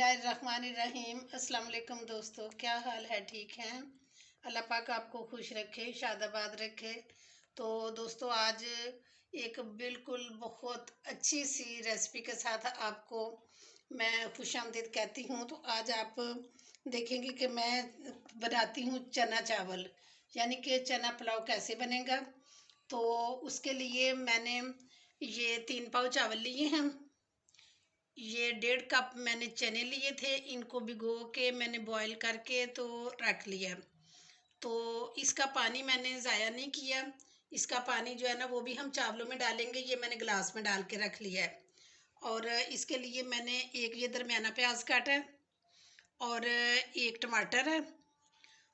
बिस्मिल्लाहिर्रहमानिर्रहीम। अस्सलाम वालेकुम दोस्तों, क्या हाल है? ठीक हैं? अल्लाह पाक आपको खुश रखे, शादाबाद रखे। तो दोस्तों, आज एक बिल्कुल बहुत अच्छी सी रेसिपी के साथ आपको मैं खुशामदीद कहती हूँ। तो आज आप देखेंगे कि मैं बनाती हूँ चना चावल, यानी कि चना पुलाव कैसे बनेगा। तो उसके लिए मैंने ये 3 पाव चावल लिए हैं। ये 1.5 कप मैंने चने लिए थे, इनको भिगो के मैंने बॉईल करके तो रख लिया। तो इसका पानी मैंने ज़ाया नहीं किया। इसका पानी जो है ना, वो भी हम चावलों में डालेंगे। ये मैंने गिलास में डाल के रख लिया है। और इसके लिए मैंने एक ये दरमियाना प्याज काटा है, और एक टमाटर है,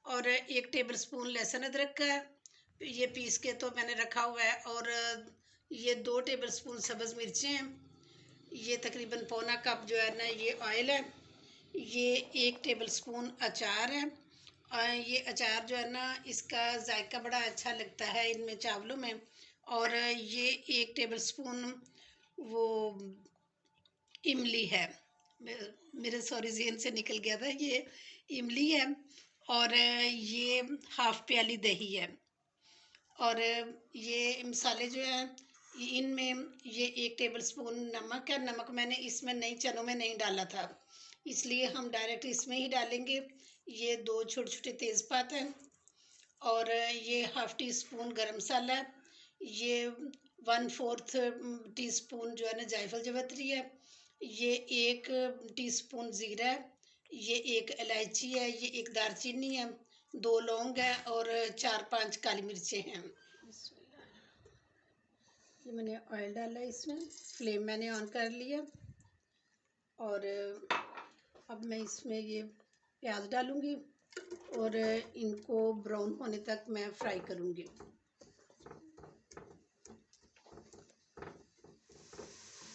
और 1 टेबल स्पून लहसुन अदरक का है, ये पीस के तो मैंने रखा हुआ है। और ये 2 टेबल स्पून सब्ज़ मिर्चें हैं। ये तकरीबन पौना कप जो है ना, ये ऑयल है। ये 1 टेबल स्पून अचार है। और ये अचार जो है ना, इसका जायका बड़ा अच्छा लगता है इनमें चावलों में। और ये 1 टेबल स्पून वो इमली है, मेरे सॉरी ज़हन से निकल गया था, ये इमली है। और ये हाफ़ प्याली दही है। और ये मसाले जो हैं, इनमें ये 1 टेबल स्पून नमक है। नमक मैंने इसमें नहीं, चनों में नहीं डाला था, इसलिए हम डायरेक्ट इसमें ही डालेंगे। ये 2 छोटे छोटे तेज़पात हैं। और ये हाफ़ टी स्पून गरम मसाला है। ये 1/4 टीस्पून जो है ना जायफल जवित्री है। ये 1 टीस्पून ज़ीरा है। ये 1 इलायची है। ये 1 दालचीनी है, 2 लौंग है, और 4-5 काली मिर्चें हैं। ये मैंने ऑयल डाला है इसमें, फ्लेम मैंने ऑन कर लिया। और अब मैं इसमें ये प्याज डालूँगी और इनको ब्राउन होने तक मैं फ्राई करूँगी।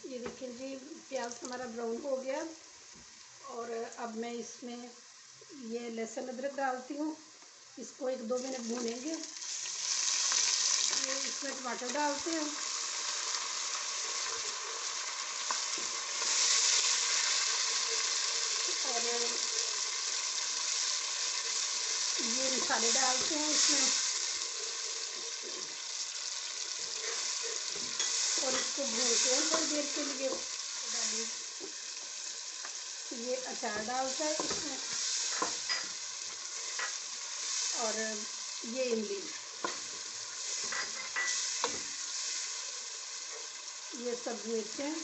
ये देखिए जी, प्याज हमारा ब्राउन हो गया। और अब मैं इसमें ये लहसुन अदरक डालती हूँ। इसको 1-2 मिनट भूनेंगे। ये इसमें टमाटर डालते हैं। और ये मसाले डालते हैं इसमें, और इसको भूनते हैं थोड़ी देर के लिए। डालिए, ये अचार डालता है इसमें, और ये इमली, ये सब मिर्चें,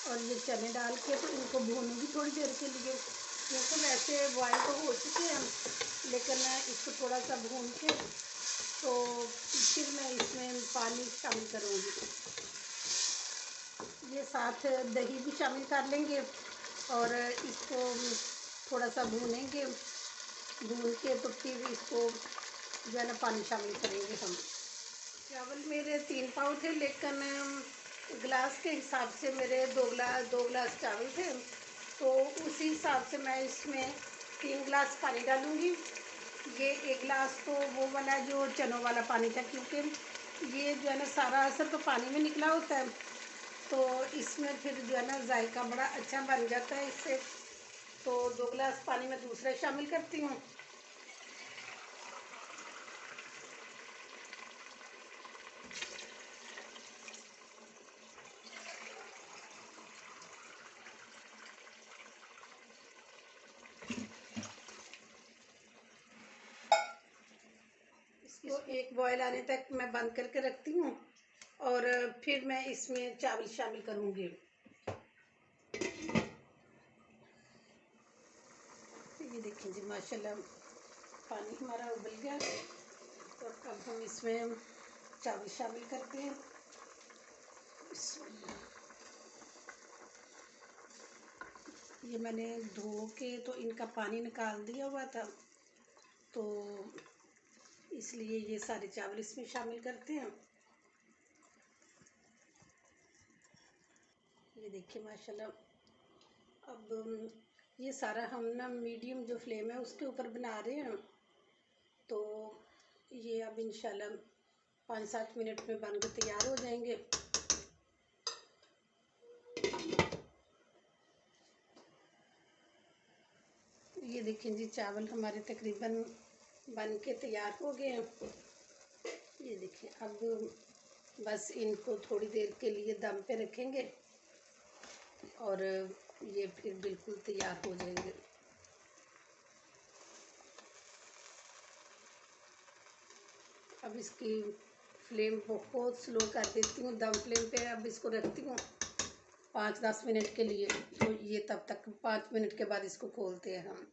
और ये चने डाल के तो इनको भूनूंगी थोड़ी देर के लिए। क्योंकि वैसे बॉयल तो हो चुके हैं, लेकिन इसको थोड़ा सा भून के तो फिर मैं इसमें पानी शामिल करूँगी। ये साथ दही भी शामिल कर लेंगे, और इसको थोड़ा सा भूनेंगे। भून के तो फिर इसको जो है ना पानी शामिल करेंगे हम। चावल मेरे 3 पाव थे, लेकिन गिलास के हिसाब से मेरे 2 गिलास चावल थे। तो उसी हिसाब से मैं इसमें 3 गिलास पानी डालूँगी। ये 1 गिलास तो वो वाला जो चनों वाला पानी था, क्योंकि ये जो है ना सारा असर तो पानी में निकला होता है। तो इसमें फिर जो है ना जायका बड़ा अच्छा बन जाता है इससे। तो 2 गिलास पानी में दूसरा शामिल करती हूँ। इसको एक बॉयल आने तक मैं बंद करके रखती हूँ, और फिर मैं इसमें चावल शामिल करूँगी। ये देखिए जी, माशाल्लाह पानी हमारा उबल गया। तो अब हम इसमें चावल शामिल करते हैं। ये मैंने धो के तो इनका पानी निकाल दिया हुआ था, तो इसलिए ये सारे चावल इसमें शामिल करते हैं। ये देखिए माशाल्लाह। अब ये सारा हम ना मीडियम जो फ्लेम है उसके ऊपर बना रहे हैं। तो ये अब इंशाल्लाह 5-7 मिनट में बन के तैयार हो जाएंगे। ये देखिए जी, चावल हमारे तकरीबन बन के तैयार हो गए हैं। ये देखिए, अब बस इनको थोड़ी देर के लिए दम पे रखेंगे और ये फिर बिल्कुल तैयार हो जाएंगे। अब इसकी फ्लेम बहुत स्लो कर देती हूँ, दम फ्लेम पे अब इसको रखती हूँ 5-10 मिनट के लिए। तो ये तब तक 5 मिनट के बाद इसको खोलते हैं हम।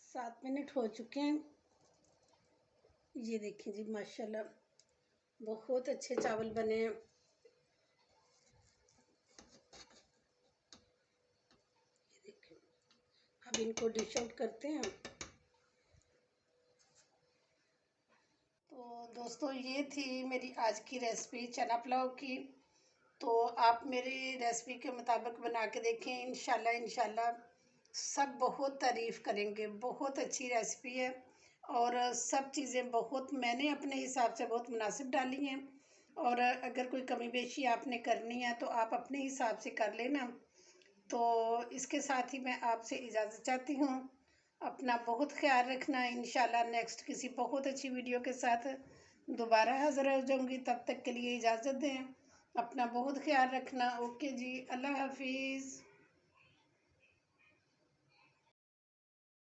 7 मिनट हो चुके हैं। ये देखिए जी, माशाल्लाह बहुत अच्छे चावल बने हैं। ये देखिए, अब इनको डिश आउट करते हैं। तो दोस्तों, ये थी मेरी आज की रेसिपी चना पुलाव की। तो आप मेरी रेसिपी के मुताबिक बना के देखें, इंशाल्लाह सब बहुत तारीफ़ करेंगे। बहुत अच्छी रेसिपी है और सब चीज़ें बहुत मैंने अपने हिसाब से बहुत मुनासिब डाली हैं। और अगर कोई कमी बेशी आपने करनी है तो आप अपने हिसाब से कर लेना। तो इसके साथ ही मैं आपसे इजाज़त चाहती हूँ। अपना बहुत ख्याल रखना। इंशाल्लाह नेक्स्ट किसी बहुत अच्छी वीडियो के साथ दोबारा हाज़िर हो जाऊँगी। तब तक के लिए इजाज़त दें। अपना बहुत ख्याल रखना। ओके जी, अल्लाह हाफिज़।